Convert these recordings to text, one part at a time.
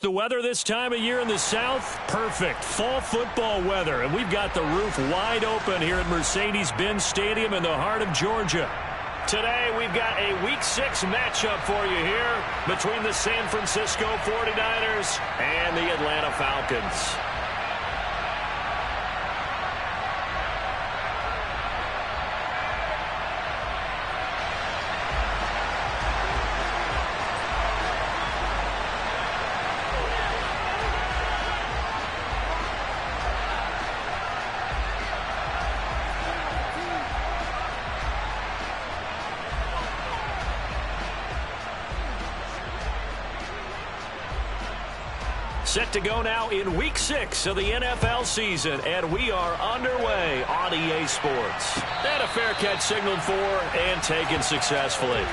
The weather this time of year in the South, perfect. Fall football weather, and we've got the roof wide open here at Mercedes-Benz Stadium in the heart of Georgia. Today, we've got a Week 6 matchup for you here between the San Francisco 49ers and the Atlanta Falcons. Set to go now in Week 6 of the NFL season, and we are underway on EA Sports. And a fair catch signaled for and taken successfully.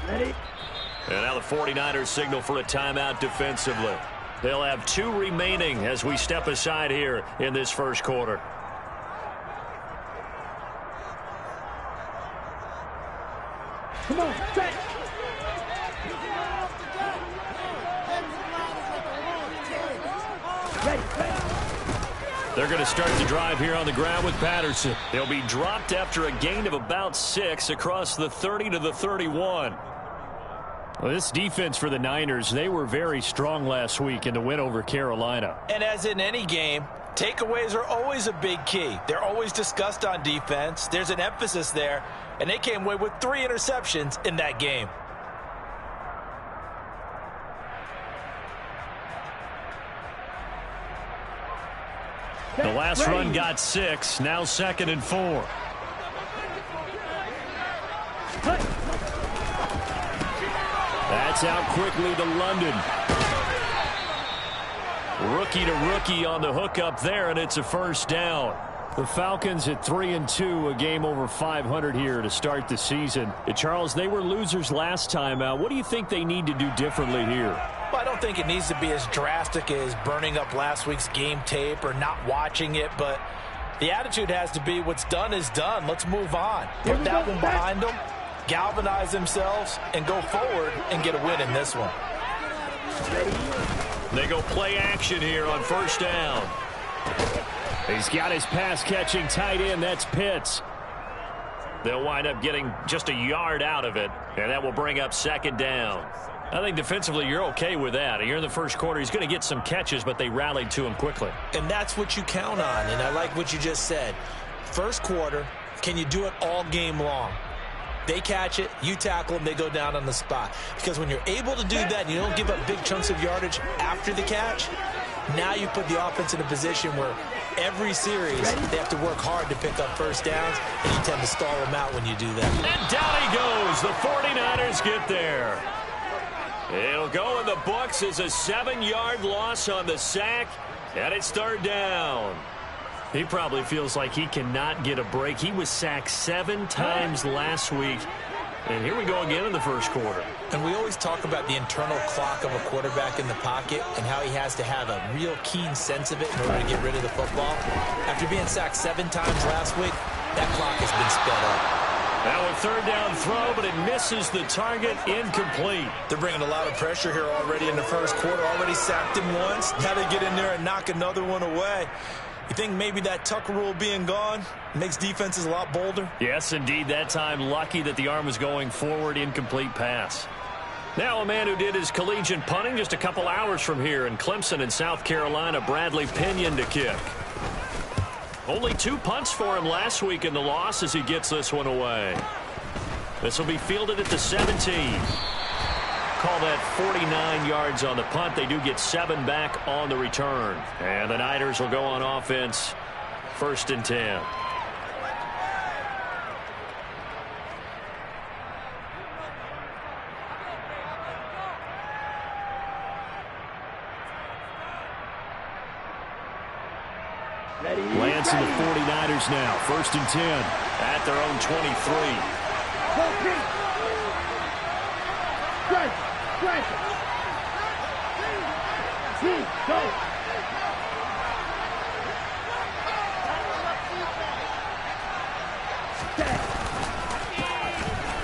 Ready? And now the 49ers signal for a timeout defensively. They'll have 2 remaining as we step aside here in this first quarter. Come on, set. Ready. They're going to start the drive here on the ground with Patterson. They'll be dropped after a gain of about 6 across the 30 to the 31. Well, this defense for the Niners, they were very strong last week in the win over Carolina. And as in any game, takeaways are always a big key. They're always discussed on defense. There's an emphasis there, and they came away with 3 interceptions in that game. The last run got 6, now 2nd and 4. That's out quickly to London. Rookie to rookie on the hook up there, and it's a first down. The Falcons at 3-2, a game over 500 here to start the season. Charles, they were losers last time out. What do you think they need to do differently here? Well, I don't think it needs to be as drastic as burning up last week's game tape or not watching it, but the attitude has to be what's done is done. Let's move on. Put that one behind them, galvanize themselves, and go forward and get a win in this one. They go play action here on first down. He's got his pass-catching tight end. That's Pitts. They'll wind up getting just a yard out of it, and that will bring up 2nd down. I think defensively you're okay with that. Here in the first quarter, he's going to get some catches, but they rallied to him quickly. And that's what you count on, and I like what you just said. First quarter, can you do it all game long? They catch it, you tackle them, they go down on the spot. Because when you're able to do that and you don't give up big chunks of yardage after the catch, now you put the offense in a position where every series they have to work hard to pick up first downs, and you tend to stall them out when you do that. And down he goes. The 49ers get there. It'll go in the books as a 7-yard loss on the sack, and it's 3rd down. He probably feels like he cannot get a break. He was sacked 7 times last week. And here we go again in the first quarter. And we always talk about the internal clock of a quarterback in the pocket and how he has to have a real keen sense of it in order to get rid of the football. After being sacked 7 times last week, that clock has been sped up. Now a 3rd down throw, but it misses the target, incomplete. They're bringing a lot of pressure here already in the first quarter. Already sacked him once. Now they get in there and knock another one away. You think maybe that Tucker rule being gone makes defenses a lot bolder? Yes, indeed. That time, lucky that the arm was going forward, incomplete pass. Now a man who did his collegiate punting just a couple hours from here in Clemson in South Carolina, Bradley Pinion to kick. Only 2 punts for him last week in the loss as he gets this one away. This will be fielded at the 17. Call that 49 yards on the punt. They do get 7 back on the return. And the Niners will go on offense, 1st and 10. Lance and the 49ers now, 1st and 10 at their own 23. Stretch. Go.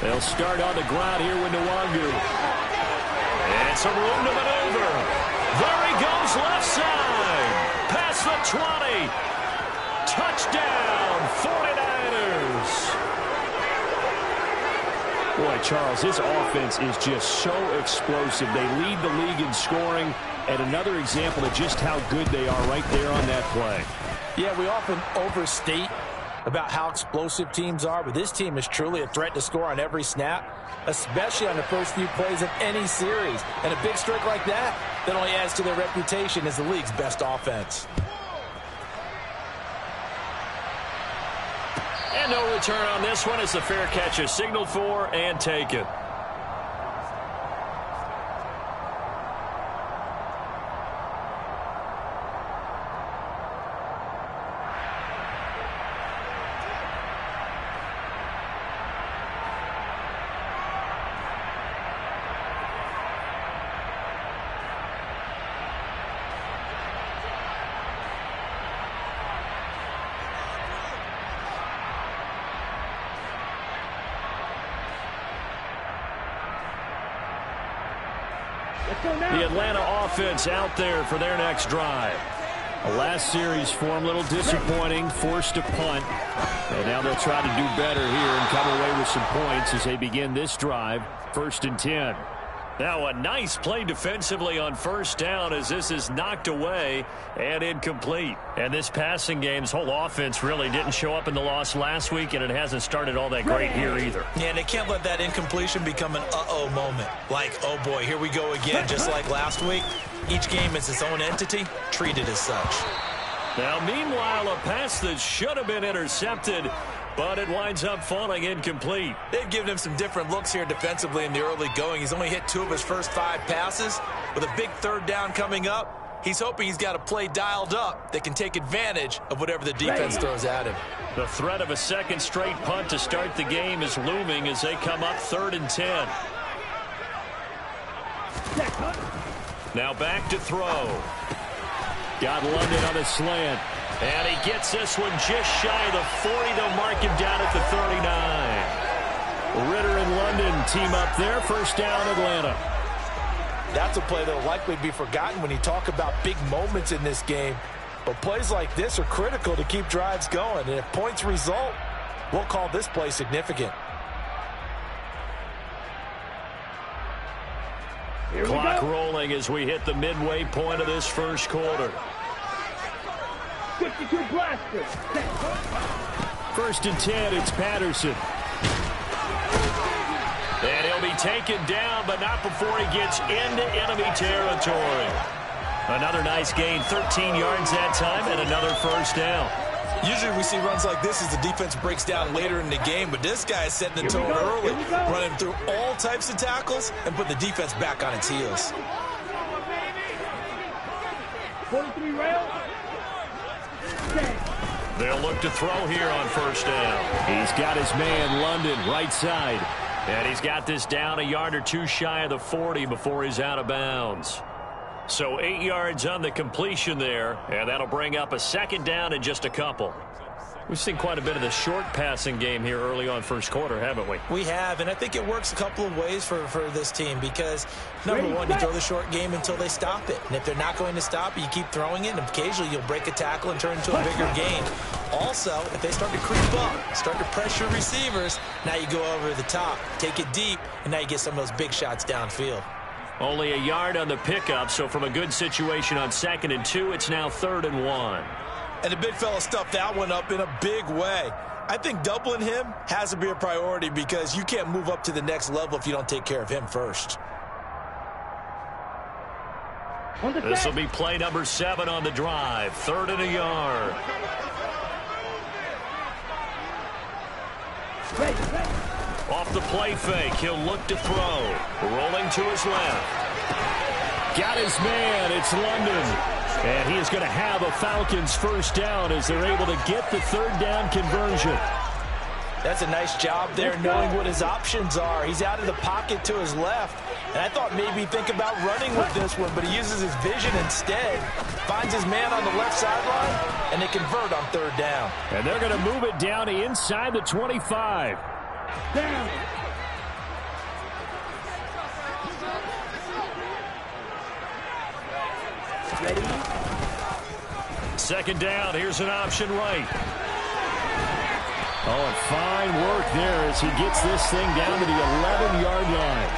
They'll start on the ground here with Nwangu. And some room to maneuver. There he goes left side. Past the 20. Touchdown, 49ers. Boy, Charles, his offense is just so explosive. They lead the league in scoring, and another example of just how good they are right there on that play. Yeah, we often overstate about how explosive teams are, but this team is truly a threat to score on every snap, especially on the first few plays of any series. And a big streak like that only adds to their reputation as the league's best offense. And no return on this one as the fair catch is signaled for and taken. The Atlanta offense out there for their next drive. The last series for them, a little disappointing, forced to punt. And now they'll try to do better here and come away with some points as they begin this drive, 1st and 10. Now a nice play defensively on first down as this is knocked away and incomplete. And this passing game's whole offense really didn't show up in the loss last week, and it hasn't started all that great here either. Yeah, and they can't let that incompletion become an uh-oh moment. Like, oh boy, here we go again, just like last week. Each game is its own entity, treated as such. Now, meanwhile, a pass that should have been intercepted, but it winds up falling incomplete. They've given him some different looks here defensively in the early going. He's only hit 2 of his first 5 passes. With a big 3rd down coming up, he's hoping he's got a play dialed up that can take advantage of whatever the defense throws at him. The threat of a second straight punt to start the game is looming as they come up 3rd and 10. Now back to throw. Got London on a slant. And he gets this one just shy of the 40. They'll mark him down at the 39. Ritter and London team up there. 1st down, Atlanta. That's a play that will likely be forgotten when you talk about big moments in this game. But plays like this are critical to keep drives going. And if points result, we'll call this play significant. Clock rolling as we hit the midway point of this first quarter. 52 blaster. 1st and 10, it's Patterson. And he'll be taken down, but not before he gets into enemy territory. Another nice gain, 13 yards that time, and another 1st down. Usually we see runs like this as the defense breaks down later in the game, but this guy is setting the tone early, running through all types of tackles and put the defense back on its heels. 43 rail. They'll look to throw here on 1st down. He's got his man, London, right side. And he's got this down a yard or 2 shy of the 40 before he's out of bounds. So 8 yards on the completion there, and that'll bring up a 2nd down in just a couple. We've seen quite a bit of the short passing game here early on first quarter, haven't we? We have, and I think it works a couple of ways for this team because, number one, you throw the short game until they stop it. And if they're not going to stop it, you keep throwing it, and occasionally you'll break a tackle and turn into a bigger gain. Also, if they start to creep up, start to pressure receivers, now you go over the top, take it deep, and now you get some of those big shots downfield. Only a yard on the pickup, so from a good situation on 2nd and 2, it's now 3rd and 1. And the big fella stuffed that one up in a big way. I think doubling him has to be a priority because you can't move up to the next level if you don't take care of him first. This will be play number 7 on the drive. 3rd and a yard. Off the play fake, he'll look to throw. Rolling to his left. Got his man, it's London. And he is going to have a Falcons 1st down as they're able to get the 3rd down conversion. That's a nice job there, knowing what his options are. He's out of the pocket to his left. And I thought maybe he'd think about running with this one, but he uses his vision instead. Finds his man on the left sideline, and they convert on third down. And they're going to move it down to inside the 25. Down. Ready? Second down. Here's an option right. Oh, and fine work there as he gets this thing down to the 11-yard line.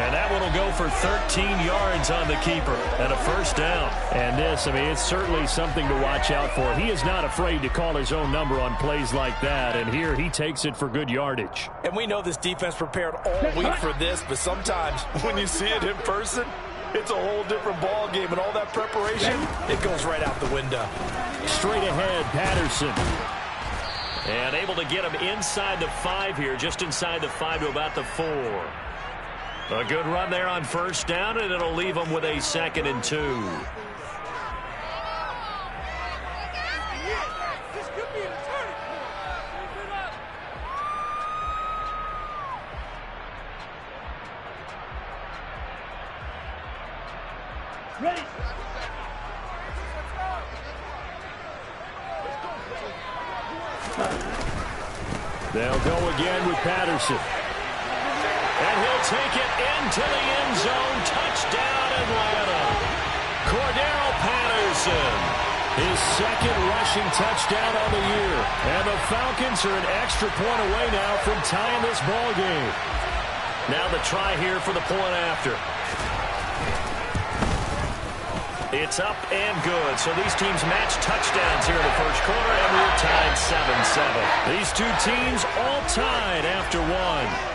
And that one will go for 13 yards on the keeper and a first down. And this, I mean, it's certainly something to watch out for. He is not afraid to call his own number on plays like that. And here he takes it for good yardage. And we know this defense prepared all week for this, but sometimes when you see it in person, it's a whole different ball game. And all that preparation, it goes right out the window. Straight ahead, Patterson. And able to get him inside the 5 here, just inside the 5 to about the 4. A good run there on first down, and it'll leave him with a 2nd and 2. Ready? They'll go again with Patterson. And he'll take it into the end zone. Touchdown, Atlanta. Cordero Patterson. His 2nd rushing touchdown on the year. And the Falcons are an extra point away now from tying this ball game. Now the try here for the point after. It's up and good. So these teams match touchdowns here in the first quarter, and we're tied 7-7. These two teams all tied after one.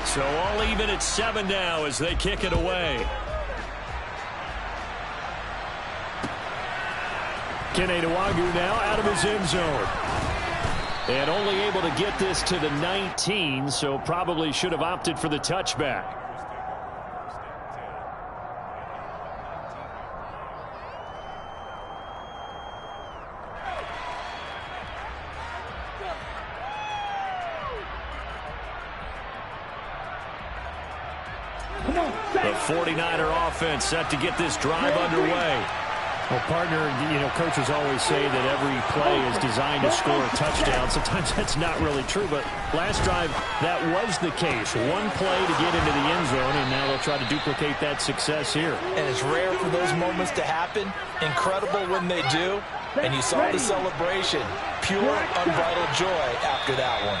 So all even at 7 now as they kick it away. Kene Nwangwu now out of his end zone. And only able to get this to the 19, so probably should have opted for the touchback. The 49er offense set to get this drive underway. Well, partner, you know, coaches always say that every play is designed to score a touchdown. Sometimes that's not really true, but last drive, that was the case. One play to get into the end zone, and now they'll try to duplicate that success here. And it's rare for those moments to happen. Incredible when they do. And you saw the celebration. Pure, unbridled joy after that one.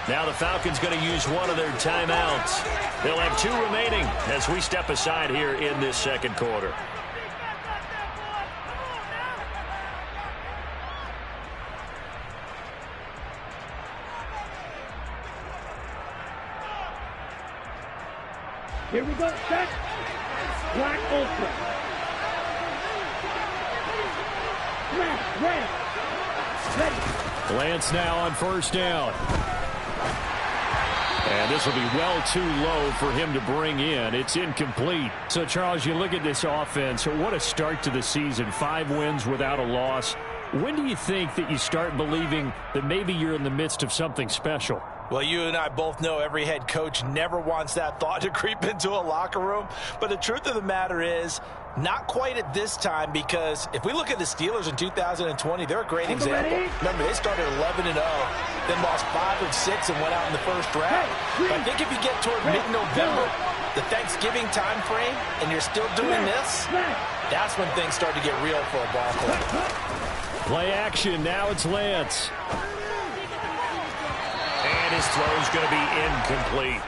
Now the Falcons going to use one of their timeouts. They'll have 2 remaining as we step aside here in this second quarter. Here we go. Set. Black Ultra. Smash. Red. Ready. Lance now on first down. And this will be well too low for him to bring in. It's incomplete. So, Charles, you look at this offense. What a start to the season. 5 wins without a loss. When do you think that you start believing that maybe you're in the midst of something special? Well, you and I both know every head coach never wants that thought to creep into a locker room. But the truth of the matter is, not quite at this time, because if we look at the Steelers in 2020, they're a great example. Remember, they started 11-0, then lost 5 of 6 and went out in the first round. But I think if you get toward mid-November, the Thanksgiving time frame, and you're still doing this, that's when things start to get real for a ball club. Play action. Now it's Lance. And his throw's going to be incomplete.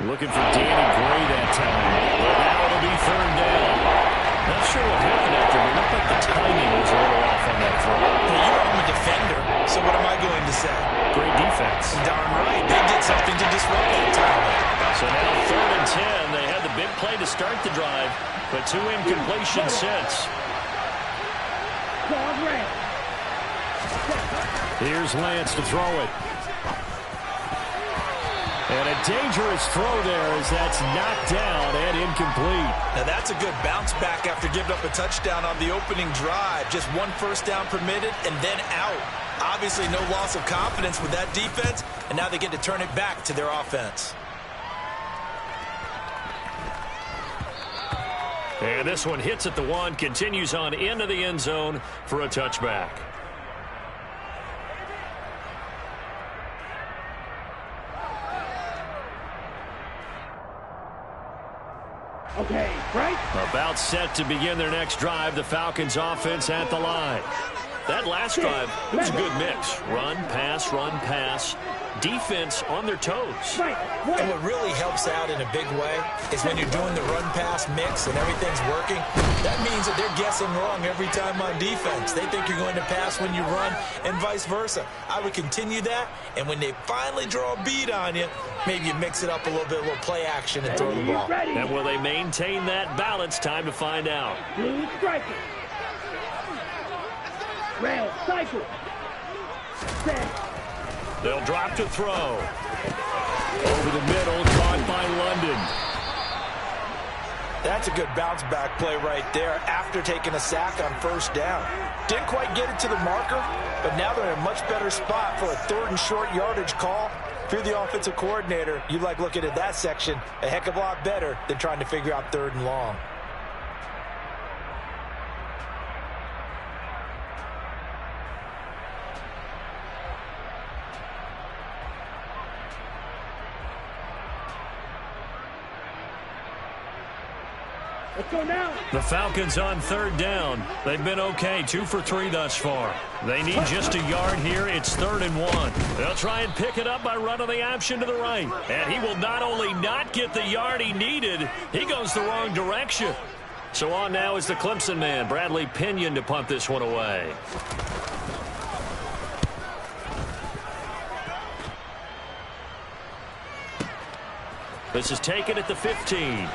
Looking for Danny Gray that time. But now it'll be third down. Not sure what happened out there, but it looked like the timing was a little off on that throw. Hey, you know I'm a defender, so what am I going to say? Great defense. Darn right. They did something to disrupt that time. So now third and 10. They had the big play to start the drive, but 2 incompletions since. Dog red. Here's Lance to throw it. And a dangerous throw there as that's knocked down and incomplete. Now that's a good bounce back after giving up a touchdown on the opening drive. Just one first down permitted and then out. Obviously no loss of confidence with that defense, and now they get to turn it back to their offense. And this one hits at the 1, continues on into the end zone for a touchback. Okay, right? About set to begin their next drive, the Falcons offense at the line. That last drive, it was a good mix. Run, pass, defense on their toes. Right. And what really helps out in a big way is when you're doing the run-pass mix and everything's working, that means that they're guessing wrong every time on defense. They think you're going to pass when you run and vice versa. I would continue that, and when they finally draw a beat on you, maybe you mix it up a little bit, a little play action, and throw the ball. And will they maintain that balance? Time to find out. Blue striker. Red cycle. Set. They'll drop to throw. Over the middle, caught by London. That's a good bounce-back play right there after taking a sack on first down. Didn't quite get it to the marker, but now they're in a much better spot for a 3rd and short yardage call. If you're the offensive coordinator, you like looking at that section a heck of a lot better than trying to figure out 3rd and long. Let's go now. The Falcons on 3rd down. They've been okay, 2 for 3 thus far. They need just a yard here. It's 3rd and 1. They'll try and pick it up by running the option to the right. And he will not only not get the yard he needed, he goes the wrong direction. So on now is the Clemson man, Bradley Pinion, to punt this one away. This is taken at the 15.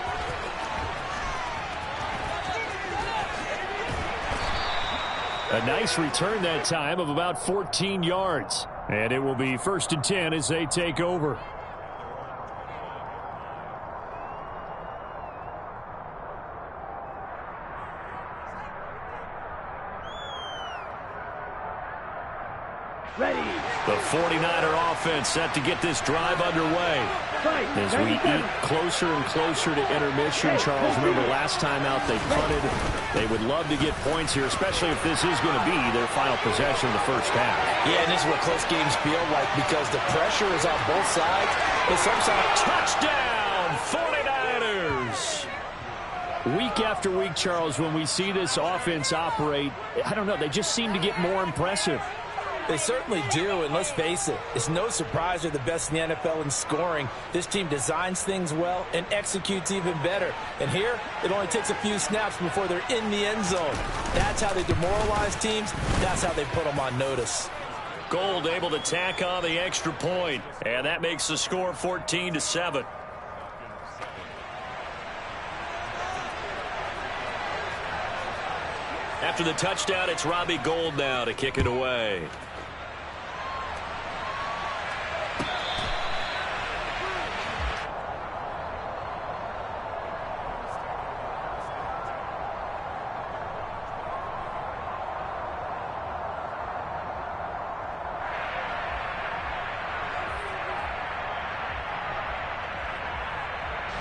A nice return that time of about 14 yards. And it will be 1st and 10 as they take over. Ready. The 49er offense set to get this drive underway. As we eat closer and closer to intermission, Charles, remember last time out they punted. They would love to get points here, especially if this is going to be their final possession of the first half. Yeah, and this is what close games feel like because the pressure is on both sides. But sometimes touchdown, 49ers! Week after week, Charles, when we see this offense operate, I don't know, they just seem to get more impressive. They certainly do, and let's face it, it's no surprise they're the best in the NFL in scoring. This team designs things well and executes even better. And here, it only takes a few snaps before they're in the end zone. That's how they demoralize teams. That's how they put them on notice. Gold able to tack on the extra point, and that makes the score 14-7. After the touchdown, it's Robbie Gould now to kick it away.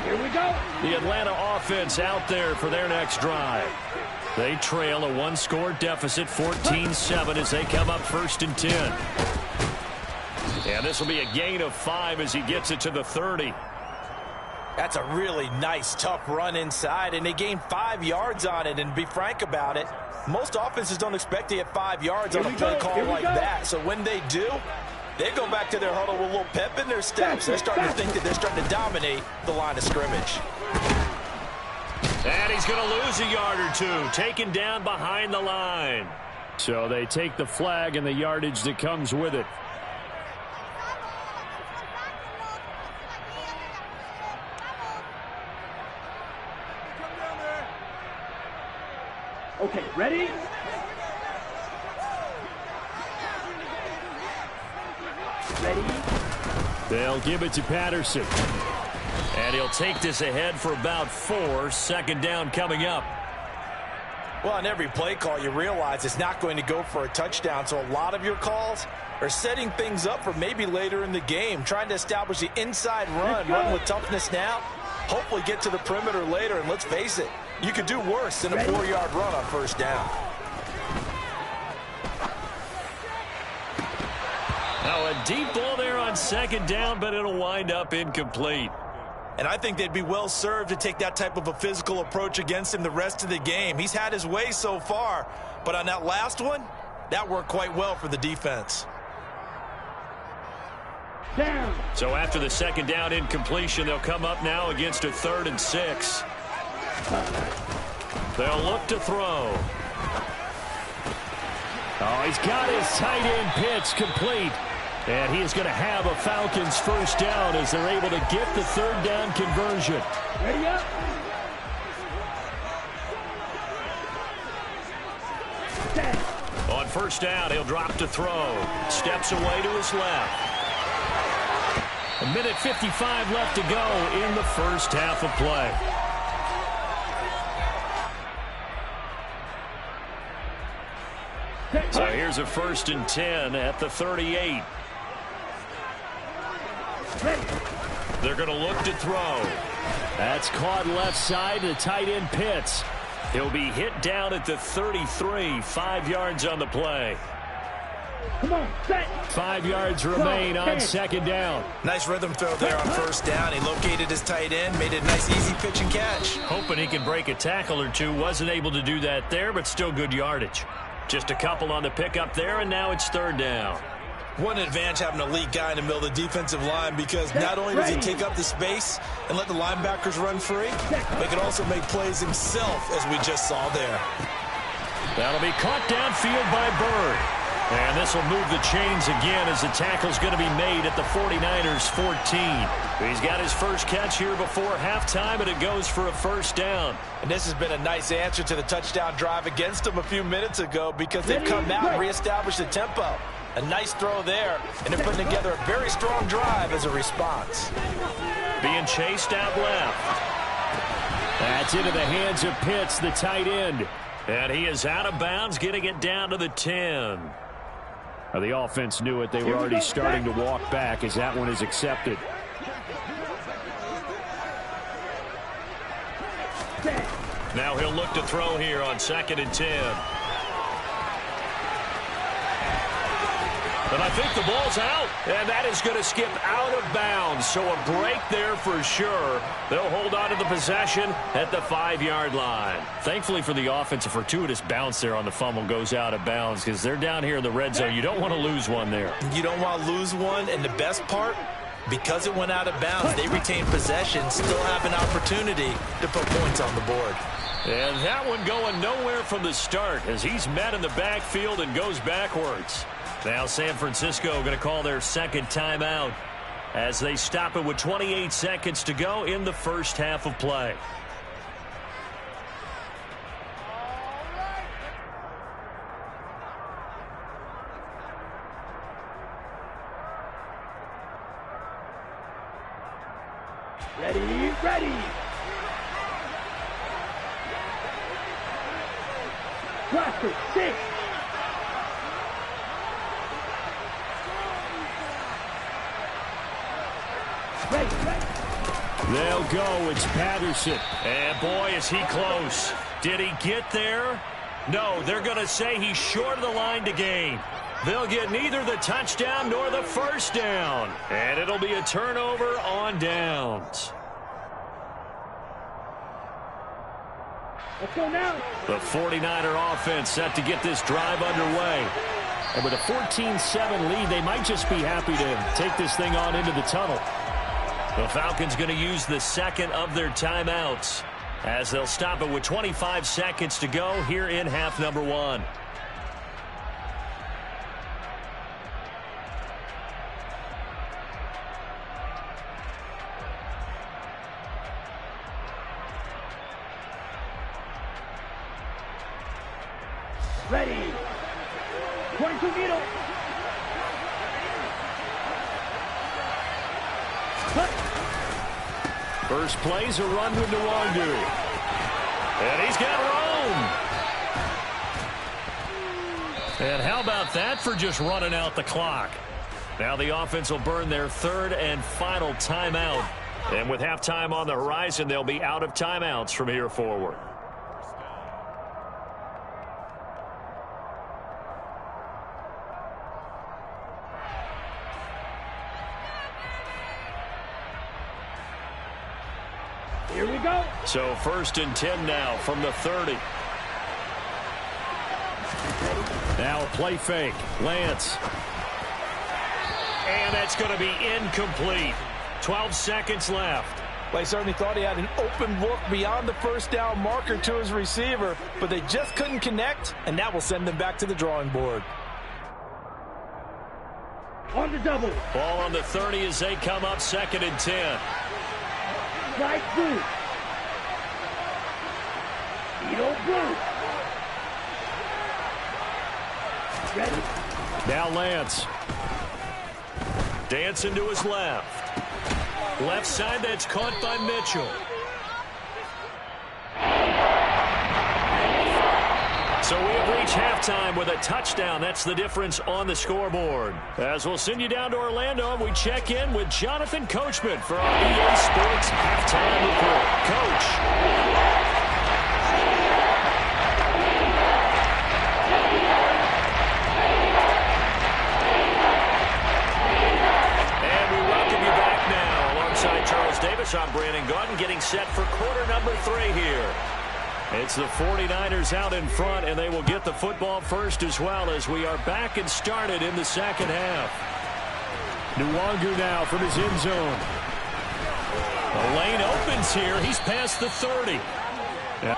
Here we go. The Atlanta offense out there for their next drive. They trail a 1-score deficit, 14-7, as they come up 1st and 10. And this will be a gain of 5 as he gets it to the 30. That's a really nice, tough run inside, and they gained 5 yards on it. And to be frank about it, most offenses don't expect to get 5 yards on a play call like that. So when they do, they go back to their huddle with a little pep in their steps. They're starting to think that they're starting to dominate the line of scrimmage. And he's going to lose a yard or 2, taken down behind the line. So they take the flag and the yardage that comes with it. Okay, ready? Ready? They'll give it to Patterson. And he'll take this ahead for about 4. Second down coming up. Well, on every play call, you realize it's not going to go for a touchdown, so a lot of your calls are setting things up for maybe later in the game, trying to establish the inside run with toughness now, hopefully get to the perimeter later, and let's face it, you could do worse than a 4-yard run on first down. Now a deep ball there on second down, but it'll wind up incomplete. And I think they'd be well served to take that type of a physical approach against him the rest of the game. He's had his way so far, but on that last one, that worked quite well for the defense. Down. So after the second down incompletion, they'll come up now against a 3rd and 6. They'll look to throw. Oh, he's got his tight end pitch complete. And he is going to have a Falcons first down as they're able to get the 3rd down conversion. Ready up. Set. On first down, he'll drop to throw. Steps away to his left. 1:55 left to go in the first half of play. So here's a 1st and 10 at the 38. They're going to look to throw. That's caught left side. The tight end Pitts. He'll be hit down at the 33. 5 yards on the play. Come on, set. 5 yards remain on second down. Nice rhythm throw there on first down. He located his tight end, made it a nice easy pitch and catch. Hoping he can break a tackle or two. Wasn't able to do that there, but still good yardage. Just a couple on the pickup there, and now it's 3rd down. What an advantage having an elite guy in the middle of the defensive line, because not only does he take up the space and let the linebackers run free, but he can also make plays himself, as we just saw there. That'll be caught downfield by Bird. And this will move the chains again as the tackle's going to be made at the 49ers 14. He's got his first catch here before halftime, and it goes for a first down. And this has been a nice answer to the touchdown drive against them a few minutes ago, because they've come out and reestablished the tempo. A nice throw there, and they're putting together a very strong drive as a response. Being chased out left. That's into the hands of Pitts, the tight end. And he is out of bounds, getting it down to the 10. Now the offense knew it. They were already starting to walk back as that one is accepted. Now he'll look to throw here on 2nd and 10. And I think the ball's out. And that is going to skip out of bounds. So a break there for sure. They'll hold on to the possession at the 5-yard line. Thankfully for the offense, a fortuitous bounce there on the fumble goes out of bounds, because they're down here in the red zone. You don't want to lose one there. You don't want to lose one. And the best part, because it went out of bounds, they retain possession, still have an opportunity to put points on the board. And that one going nowhere from the start as he's met in the backfield and goes backwards. Now San Francisco going to call their second timeout as they stop it with 28 seconds to go in the first half of play. Ready, ready. Blaster, 6. Ready, ready. They'll go. It's Patterson. And boy, is he close. Did he get there? No, they're going to say he's short of the line to gain. They'll get neither the touchdown nor the first down. And it'll be a turnover on downs. Let's go now. The 49er offense set to get this drive underway. And with a 14-7 lead, they might just be happy to take this thing on into the tunnel. The Falcons going to use the second of their timeouts as they'll stop it with 25 seconds to go here in half number 1. Ready. 22 middle. First play's a run with Nwangu. And he's got room. And how about that for just running out the clock? Now the offense will burn their third and final timeout. And with halftime on the horizon, they'll be out of timeouts from here forward. Here we go. So 1st and 10 now from the 30. Now a play fake. Lance. And that's going to be incomplete. 12 seconds left. Well, he certainly thought he had an open look beyond the first down marker to his receiver, but they just couldn't connect, and that will send them back to the drawing board. On the double. Ball on the 30 as they come up 2nd and 10. Strike blue. Edo blue. Ready. Now Lance. Dancing to his left. Left side, that's caught by Mitchell. So we have reached halftime with a touchdown. That's the difference on the scoreboard. As we'll send you down to Orlando, we check in with Jonathan Coachman for our EA Sports Halftime Report. Coach. Davis, I'm Brandon Gaudin, getting set for quarter number 3 here. It's the 49ers out in front, and they will get the football first as well as we are back and started in the second half. Nwangu now from his end zone. The lane opens here. He's past the 30. Yeah.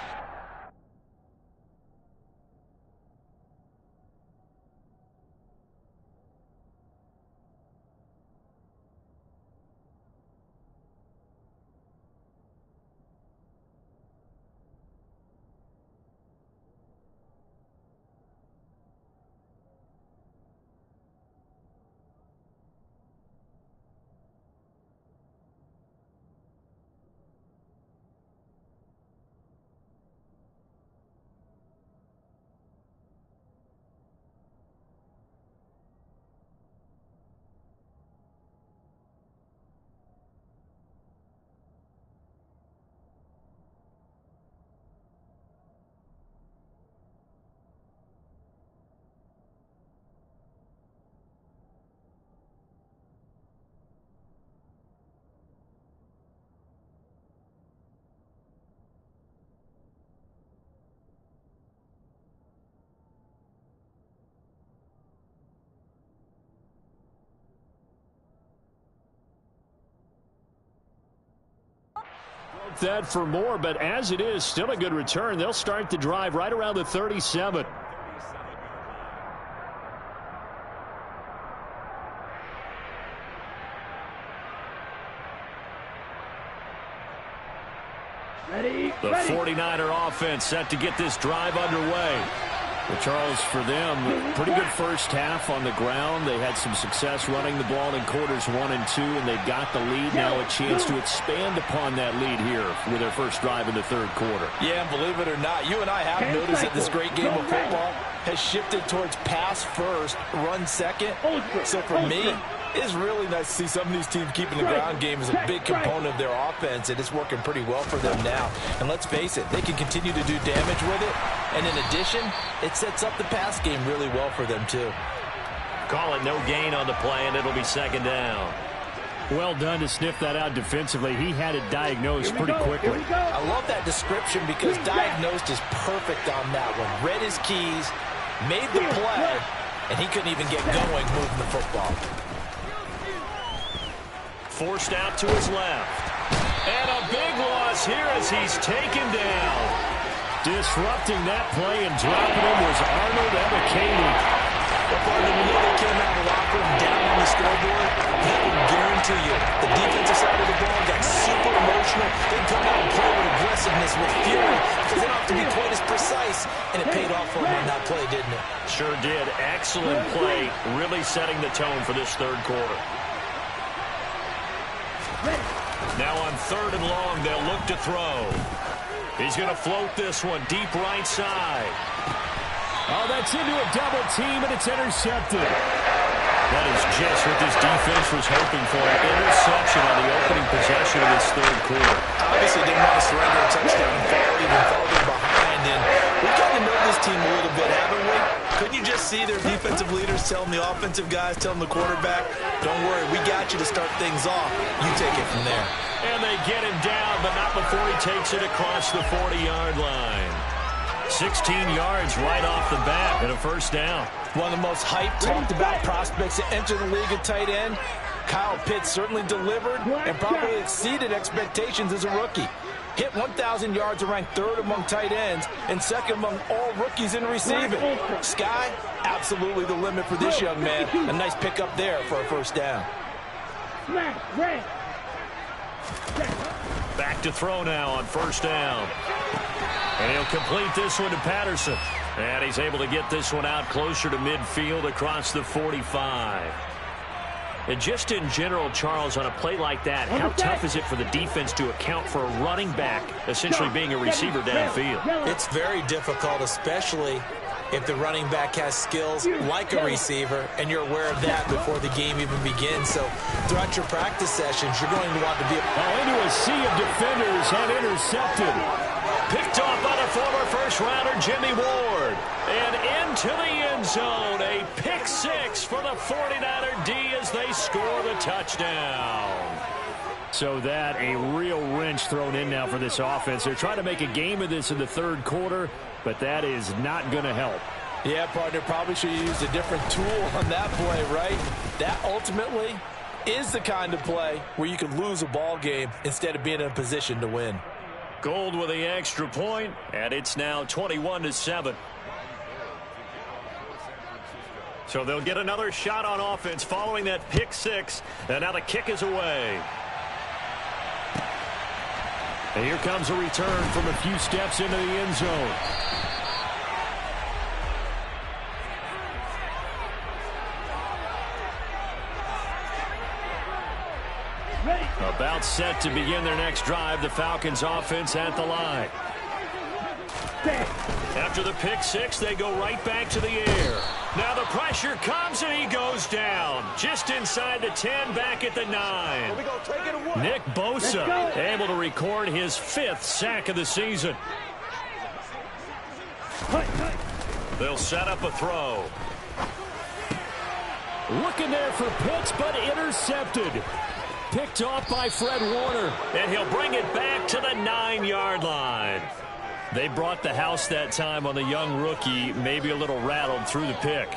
That for more, but as it is, still a good return. They'll start the drive right around the 37. Ready. The 49er offense set to get this drive underway. Well, Charles, for them, pretty good first half on the ground. They had some success running the ball in quarters 1 and 2, and they've got the lead. Now a chance to expand upon that lead here with their first drive in the third quarter. Yeah, and believe it or not, you and I have noticed that this great game of football has shifted towards pass first, run second. So for me, it's really nice to see some of these teams keeping the ground game as a big component of their offense, and it's working pretty well for them now. And let's face it, they can continue to do damage with it. And in addition, it sets up the pass game really well for them, too. Call it no gain on the play, and it'll be second down. Well done to sniff that out defensively. He had it diagnosed pretty quickly. I love that description because diagnosed is perfect on that one. Read his keys, made the play, and he couldn't even get going moving the football. Forced out to his left. And a big loss here as he's taken down. Disrupting that play and dropping him was Arnold Ebiketie. Well, partner, when they came out of the locker room down on the scoreboard, that would guarantee you the defensive side of the ball got super emotional. They'd come out and play with aggressiveness, with fury, because they don't have to be quite as precise. And it paid off for them on that play, didn't it? Sure did. Excellent play, really setting the tone for this third quarter. Now on 3rd and long, they'll look to throw. He's going to float this one deep right side. Oh, that's into a double team, and it's intercepted. That is just what this defense was hoping for. An interception on the opening possession of this 3rd quarter. Obviously didn't want to surrender a touchdown and fall even farther behind. And we've gotten to know this team a little bit, haven't we? Couldn't you just see their defensive leaders telling the offensive guys, telling the quarterback, don't worry, we got you to start things off. You take it from there. And they get him down, but not before he takes it across the 40-yard line. 16 yards right off the bat and a 1st down. One of the most hyped, talked about prospects to enter the league at tight end. Kyle Pitts certainly delivered and probably exceeded expectations as a rookie. Hit 1,000 yards and ranked 3rd among tight ends and 2nd among all rookies in receiving. Sky, absolutely the limit for this young man. A nice pickup there for a 1st down. Back to throw now on 1st down. And he'll complete this one to Patterson. And he's able to get this one out closer to midfield across the 45. And just in general, Charles, on a play like that, how tough is it for the defense to account for a running back essentially being a receiver downfield? It's very difficult, especially if the running back has skills like a receiver, and you're aware of that before the game even begins. So throughout your practice sessions, you're going to want to be into a sea of defenders and intercepted. Picked off by the former first-rounder Jimmy Ward. And into the end zone, a pick 6 for the 49er D as they score the touchdown. So that a real wrench thrown in now for this offense. They're trying to make a game of this in the 3rd quarter, but that is not going to help. Yeah, partner, probably should have used a different tool on that play, right? That ultimately is the kind of play where you can lose a ball game instead of being in a position to win. Gold with the extra point, and it's now 21-7. So they'll get another shot on offense following that pick 6, and now the kick is away. And here comes a return from a few steps into the end zone. About set to begin their next drive, the Falcons offense at the line. After the pick 6, they go right back to the air. Now the pressure comes and he goes down. Just inside the 10, back at the 9. Nick Bosa able to record his 5th sack of the season. They'll set up a throw. Looking there for Pitts, but intercepted. Picked off by Fred Warner. And he'll bring it back to the 9-yard line. They brought the house that time on the young rookie, maybe a little rattled through the pick.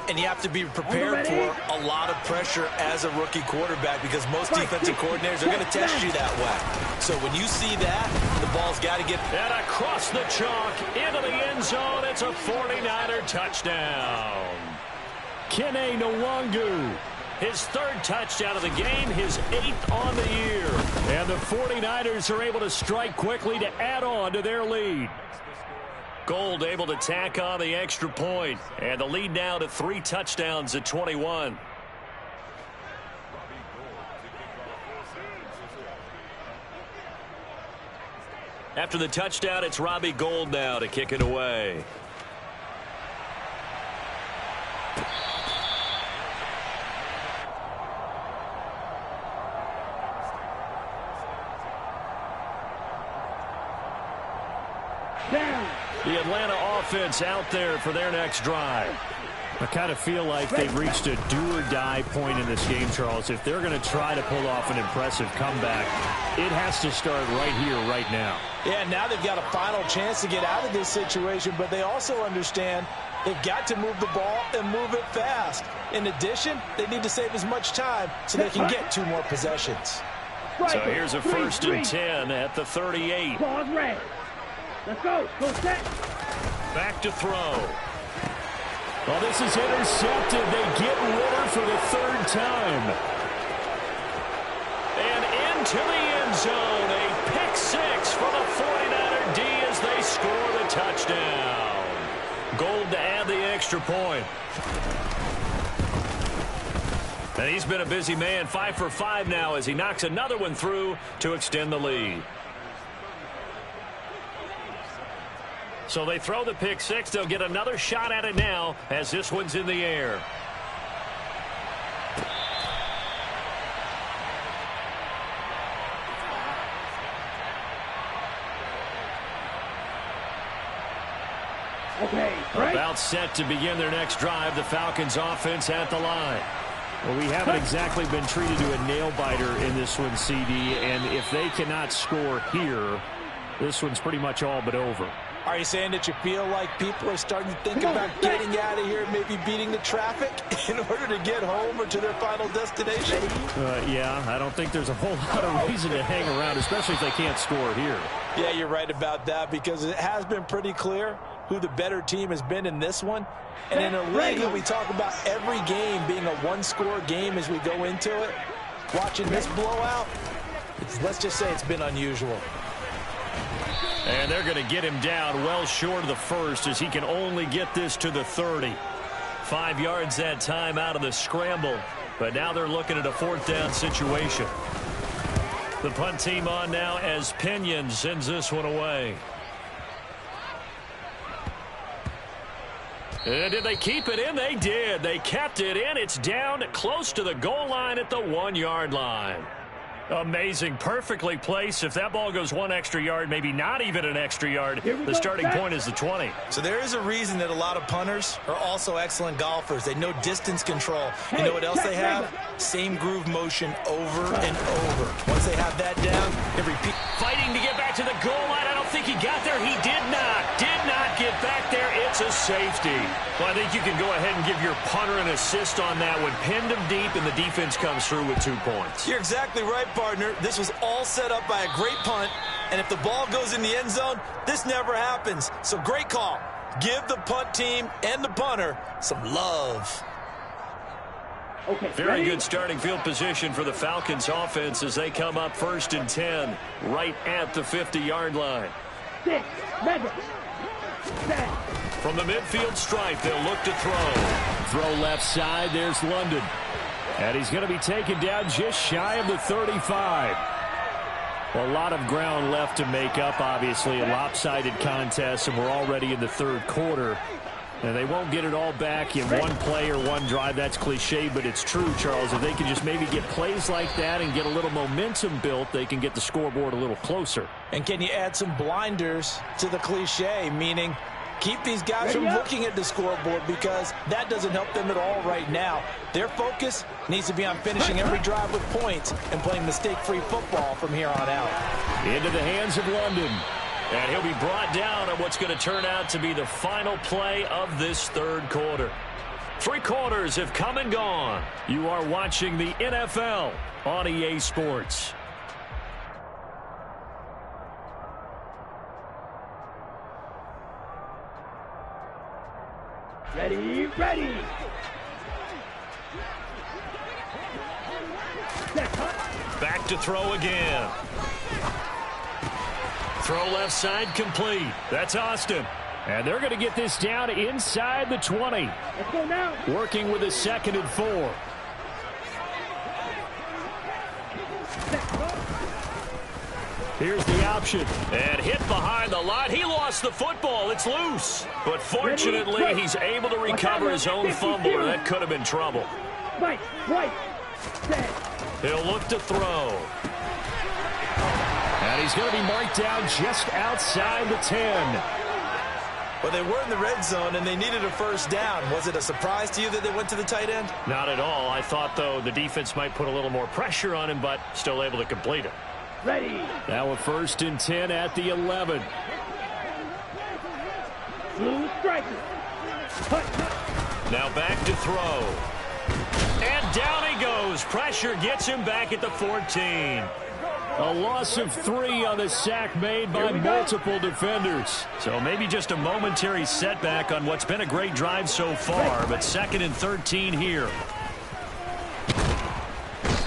And you have to be prepared for a lot of pressure as a rookie quarterback because most defensive coordinators are going to test you that way. So when you see that, the ball's got to get... And across the chalk, into the end zone, it's a 49er touchdown. Kene Nwangu. His 3rd touchdown of the game, his 8th on the year. And the 49ers are able to strike quickly to add on to their lead. Gold able to tack on the extra point. And the lead now to 3 touchdowns at 21. After the touchdown, it's Robbie Gould now to kick it away. The Atlanta offense out there for their next drive. I kind of feel like they've reached a do-or-die point in this game, Charles. If they're going to try to pull off an impressive comeback, it has to start right here, right now. Yeah, now they've got a final chance to get out of this situation, but they also understand they've got to move the ball and move it fast. In addition, they need to save as much time so they can get 2 more possessions. So here's a 1st and 10 at the 38. Ball's ready. Let's go. Go set. Back to throw. Well, this is intercepted. They get Ritter for the 3rd time. And into the end zone. A pick 6 for the 49er D as they score the touchdown. Gold to add the extra point. And he's been a busy man, 5 for 5 now as he knocks another one through to extend the lead. So they throw the pick six. They'll get another shot at it now as this one's in the air. Okay, right. About set to begin their next drive. The Falcons offense at the line. Well, we haven't exactly been treated to a nail-biter in this one, CD, and if they cannot score here, this one's pretty much all but over. Are you saying that you feel like people are starting to think about getting out of here, maybe beating the traffic in order to get home or to their final destination? Yeah, I don't think there's a whole lot of reason to hang around, especially if they can't score here. Yeah, you're right about that because it has been pretty clear who the better team has been in this one. And in a league that we talk about every game being a one-score game as we go into it, watching this blowout, let's just say it's been unusual. And they're going to get him down well short of the first as he can only get this to the 30. 5 yards that time out of the scramble. But now they're looking at a fourth down situation. The punt team on now as Pinion sends this one away. And did they keep it in? They did. They kept it in. It's down close to the goal line at the 1 yard line. Amazing. Perfectly placed. If that ball goes 1 extra yard, maybe not even an extra yard, the starting point is the 20. So there is a reason that a lot of punters are also excellent golfers. They know distance control. You know what else they have? Same groove motion over and over. Once they have that down, they repeat. Fighting to get back to the goal line. I don't think he got there. He did not. Did not get back there. It's a safety. Well, I think you can go ahead and give your punter an assist on that one. Pinned him deep, and the defense comes through with 2 points. You're exactly right, partner. This was all set up by a great punt, and if the ball goes in the end zone, this never happens. So great call. Give the punt team and the punter some love. Okay, very good starting field position for the Falcons offense as they come up 1st and 10 right at the 50-yard line. 6, mega, 7. From the midfield stripe, they'll look to throw. Throw left side. There's London. And he's going to be taken down just shy of the 35. A lot of ground left to make up, obviously. A lopsided contest, and we're already in the 3rd quarter. And they won't get it all back in one play or one drive. That's cliche, but it's true, Charles. If they can just maybe get plays like that and get a little momentum built, they can get the scoreboard a little closer. And can you add some blinders to the cliche, meaning keep these guys from looking at the scoreboard because that doesn't help them at all right now. Their focus needs to be on finishing every drive with points and playing mistake-free football from here on out. Into the hands of London. And he'll be brought down on what's going to turn out to be the final play of this 3rd quarter. 3 quarters have come and gone. You are watching the NFL on EA Sports. Ready, ready. Back to throw again. Throw left side complete. That's Austin. And they're going to get this down inside the 20. Let's go now. Working with a 2nd and 4. Here's the option. And hit behind the line. He lost the football. It's loose. But fortunately, he's able to recover his own fumble, or that could have been trouble. Right, set. He'll look to throw. And he's going to be marked down just outside the 10. Well, they were in the red zone, and they needed a 1st down. Was it a surprise to you that they went to the tight end? Not at all. I thought, though, the defense might put a little more pressure on him, but still able to complete it. Ready. Now a 1st and 10 at the 11. Blue striker. Now back to throw. And down he goes. Pressure gets him back at the 14. A loss of 3 on the sack made by multiple defenders. So maybe just a momentary setback on what's been a great drive so far, but 2nd and 13 here.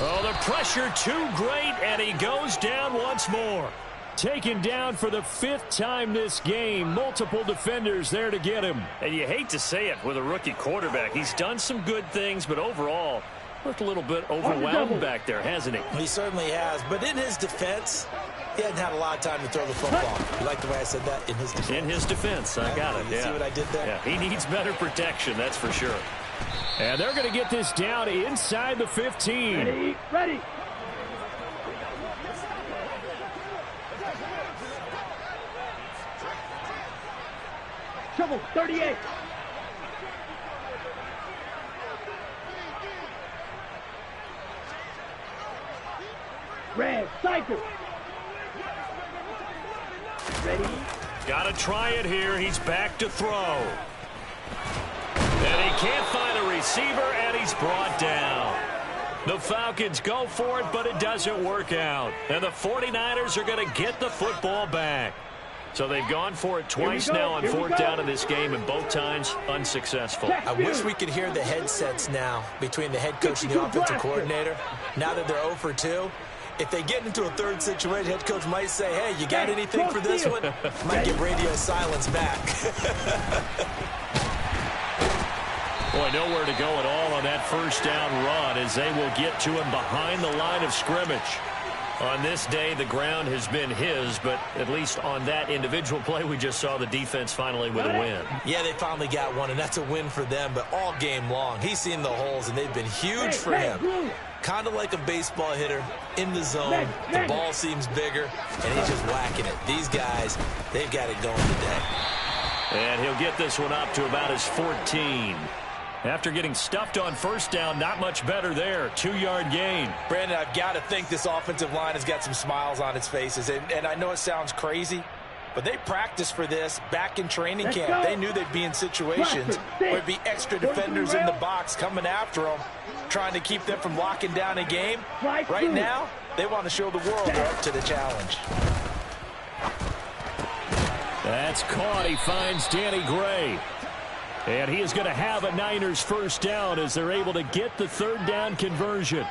Oh, the pressure too great, and he goes down once more. Taken down for the 5th time this game. Multiple defenders there to get him. And you hate to say it with a rookie quarterback. He's done some good things, but overall, Looked a little bit overwhelmed back there, hasn't he? He certainly has. But in his defense, he hadn't had a lot of time to throw the football. You like the way I said that? In his defense. In his defense. I got it. You see what I did there? Yeah, he needs better protection, that's for sure. And they're going to get this down inside the 15. Ready, ready. Shovel, 38. Red, cycle. Ready. Got to try it here. He's back to throw. And he can't find a receiver, and he's brought down. The Falcons go for it, but it doesn't work out. And the 49ers are going to get the football back. So they've gone for it twice now on fourth down in this game, and both times unsuccessful. I wish we could hear the headsets now between the head coach and the offensive coordinator. Now that they're 0 for 2, if they get into a third situation, head coach might say, hey, you got anything for this one? Might give radio silence back. Boy, nowhere to go at all on that first down run as they will get to him behind the line of scrimmage. On this day, the ground has been his, but at least on that individual play, we just saw the defense finally with a win. Yeah, they finally got one, and that's a win for them, but all game long, he's seen the holes, and they've been huge for him. Kind of like a baseball hitter in the zone. The ball seems bigger, and he's just whacking it. These guys, they've got it going today. And he'll get this one up to about his 14. After getting stuffed on first down, not much better there. 2-yard gain. Brandon, I've got to think this offensive line has got some smiles on its faces. And I know it sounds crazy, but they practiced for this back in training camp. They knew they'd be in situations where there'd be extra defenders in the box coming after them, trying to keep them from locking down a game. Right now, they want to show the world they're up to the challenge. That's caught. He finds Danny Gray. And he is going to have a Niners first down as they're able to get the third down conversion.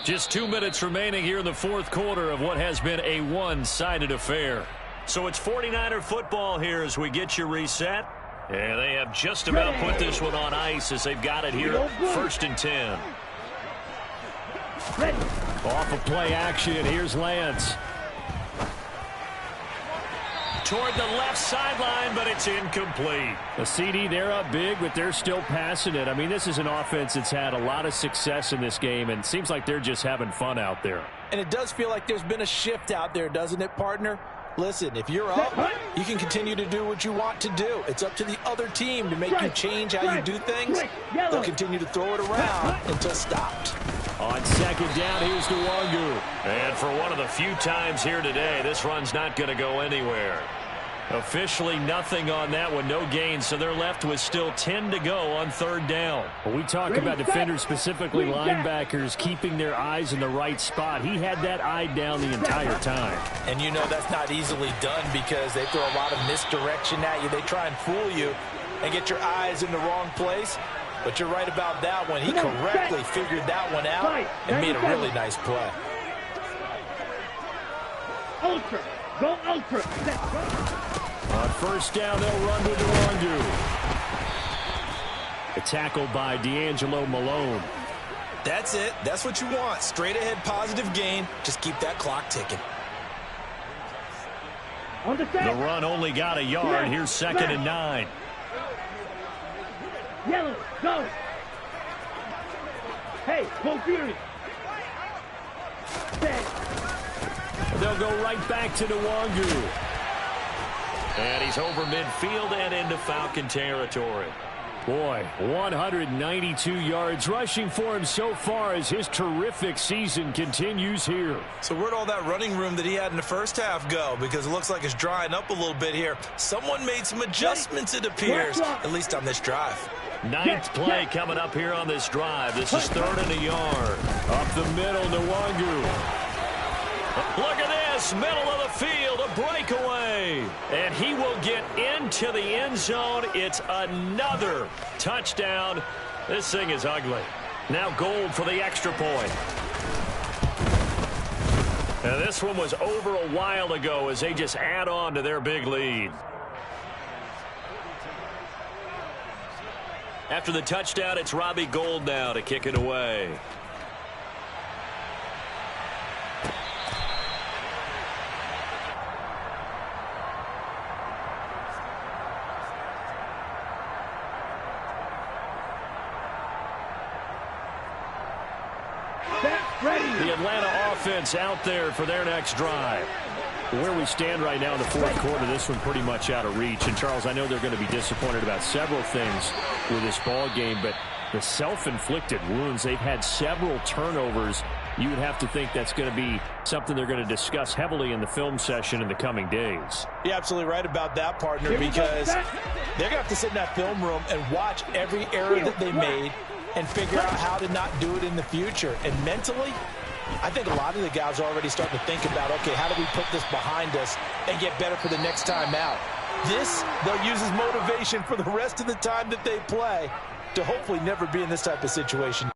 Just 2 minutes remaining here in the fourth quarter of what has been a one-sided affair. So it's 49er football here as we get you reset. And they have just about put this one on ice as they've got it here, 1st and 10. Off of play action, here's Lance. Toward the left sideline, but it's incomplete. The CD, they're up big, but they're still passing it. I mean, this is an offense that's had a lot of success in this game, and it seems like they're just having fun out there. And it does feel like there's been a shift out there, doesn't it, partner? Listen, if you're up, you can continue to do what you want to do. It's up to the other team to make you change how you do things. They'll continue to throw it around until stopped. On second down, here's Nwangu. And for one of the few times here today, this run's not going to go anywhere. Officially nothing on that one, no gain, so they're left with still 10 to go on third down. When we talk about defenders, specifically linebackers, keeping their eyes in the right spot, he had that eye down the entire time. And you know that's not easily done because they throw a lot of misdirection at you. They try and fool you and get your eyes in the wrong place. But you're right about that one. He correctly figured that one out and made a really nice play. Ultra. Go ultra. On first down, they'll run with Nwangu. A tackle by D'Angelo Malone. That's it. That's what you want. Straight ahead positive gain. Just keep that clock ticking. The run only got a yard. Here's 2nd and 9. Yellow, go. Hey, go Fury. They'll go right back to Nwangu. And he's over midfield and into Falcon territory. Boy, 192 yards rushing for him so far as his terrific season continues here. So where'd all that running room that he had in the first half go? Because it looks like it's drying up a little bit here. Someone made some adjustments, it appears, at least on this drive. 9th play coming up here on this drive. This is 3rd and a yard. Up the middle, Nwangu. Look at this, middle of the field, a breakaway. And he will get into the end zone. It's another touchdown. This thing is ugly. Now Gold for the extra point. And this one was over a while ago as they just add on to their big lead. After the touchdown, it's Robbie Gould now to kick it away. The Atlanta offense out there for their next drive. Where we stand right now in the fourth quarter, this one pretty much out of reach. And, Charles, I know they're going to be disappointed about several things with this ball game, but the self-inflicted wounds, they've had several turnovers. You would have to think that's going to be something they're going to discuss heavily in the film session in the coming days. You're absolutely right about that, partner, because they're going to have to sit in that film room and watch every error that they made and figure out how to not do it in the future. And mentally, I think a lot of the guys are already starting to think about, okay, how do we put this behind us and get better for the next time out? This, they'll use as motivation for the rest of the time that they play to hopefully never be in this type of situation.